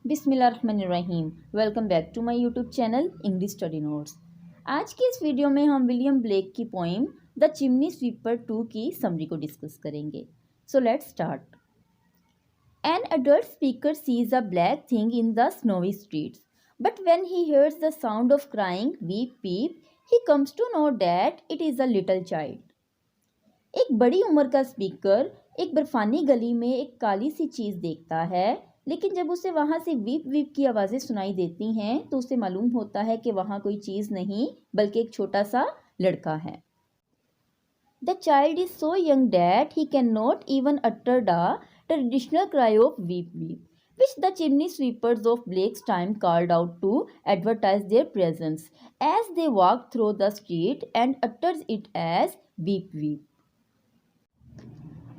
बिस्मिल्लाहिर्रहमानिर्रहीम। Welcome back to my YouTube channel English study notes. आज की इस वीडियो में हम विलियम ब्लेक की पोइम द चिमनी स्वीपर 2 की समरी को डिस्कस करेंगे। So let's start. An adult speaker sees a black thing in the snowy streets, but when he hears the sound of crying weep peep, he comes to know that it is a little child. एक बड़ी उम्र का speaker एक बर्फानी गली में एक काली सी चीज़ देखता है, लेकिन जब उसे वहाँ से वीप वीप की आवाज़ें सुनाई देती हैं तो उसे मालूम होता है कि वहाँ कोई चीज़ नहीं बल्कि एक छोटा सा लड़का है। The child is so young that he can not even utter the traditional cry of weep weep, which the chimney sweepers of Blake's time called out to advertise their presence as they walked through the street and uttered it as weep weep.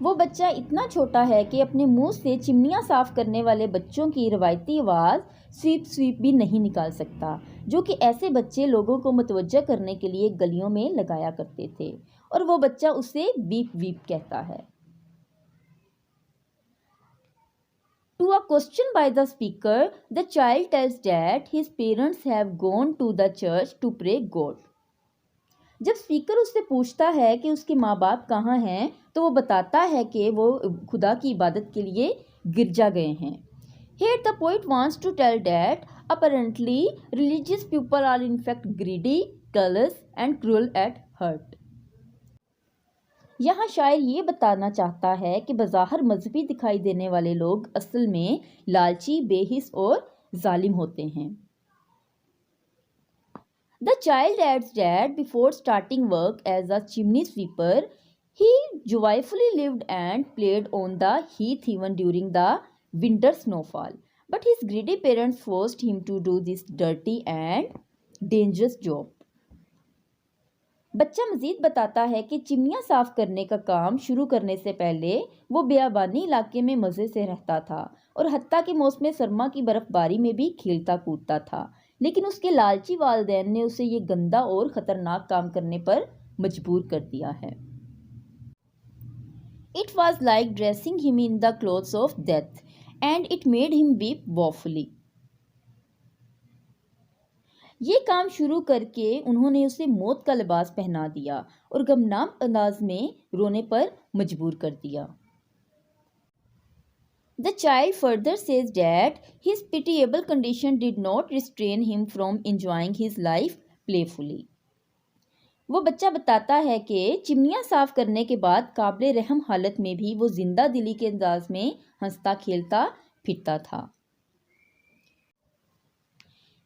वो बच्चा इतना छोटा है कि अपने मुंह से चिमनियाँ साफ करने वाले बच्चों की रवायती आवाज़ स्वीप स्वीप भी नहीं निकाल सकता, जो कि ऐसे बच्चे लोगों को मुतवज्जा करने के लिए गलियों में लगाया करते थे, और वो बच्चा उसे वीप वीप कहता है। To a question by the speaker, the child tells that his parents have gone to the church to pray God. जब स्पीकर उससे पूछता है कि उसके माँ बाप कहाँ हैं, तो वो बताता है कि वो खुदा की इबादत के लिए गिरजा गए हैं। Here the poet wants to tell that apparently religious people are in fact greedy, callous and cruel at heart. यहाँ शायर ये बताना चाहता है कि बज़ाहिर मजहबी दिखाई देने वाले लोग असल में लालची, बेहिस और जालिम होते हैं। The child adds that before starting work as a chimney sweeper, he joyfully lived and played on the heath even during the winter snowfall. But his greedy parents forced him to do this dirty and dangerous job. बच्चा मजीद बताता है कि चिमनियाँ साफ करने का काम शुरू करने से पहले वो बियाबानी इलाके में मज़े से रहता था और हत्ता कि मौसम सरमा की बर्फ़बारी में भी खेलता कूदता था, लेकिन उसके लालची वालिदैन ने उसे ये गंदा और ख़तरनाक काम करने पर मजबूर कर दिया है। It was like dressing him in the clothes of death, and it made him weep woefully. ये काम शुरू करके उन्होंने उसे मौत का लिबास पहना दिया और गमनाम अंदाज में रोने पर मजबूर कर दिया। The child further says that his pitiable condition did not restrain him from enjoying his life playfully. वो बच्चा बताता है कि चिमनियाँ साफ करने के बाद काबिल रहम हालत में भी वो जिंदा दिली के अंदाज में हंसता खेलता फिरता था।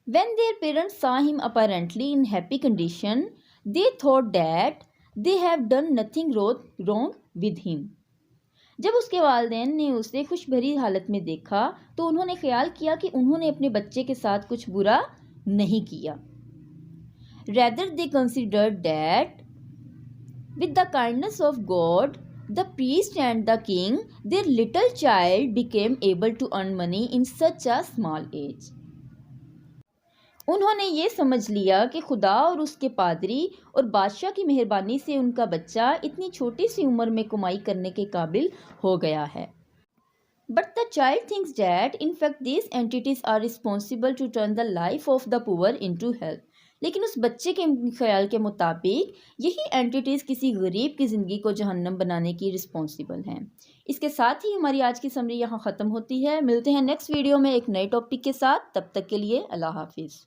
When their parents saw him apparently in happy condition, they thought that they have done nothing wrong with him. जब उसके वालिदैन ने उसे खुश भरी हालत में देखा तो उन्होंने ख्याल किया कि उन्होंने अपने बच्चे के साथ कुछ बुरा नहीं किया। Rather they considered that with the kindness of God, the priest and the king, their little child became able to earn money in such a small age. उन्होंने ये समझ लिया कि खुदा और उसके पादरी और बादशाह की मेहरबानी से उनका बच्चा इतनी छोटी सी उम्र में कमाई करने के काबिल हो गया है। But the child thinks that in fact these entities are responsible to turn the life of the poor into hell. लेकिन उस बच्चे के ख्याल के मुताबिक यही एंटिटीज़ किसी गरीब की ज़िंदगी को जहन्नम बनाने की रिस्पॉन्सिबल हैं। इसके साथ ही हमारी आज की समरी यहाँ ख़त्म होती है। मिलते हैं नेक्स्ट वीडियो में एक नए टॉपिक के साथ। तब तक के लिए अल्लाह हाफिज़।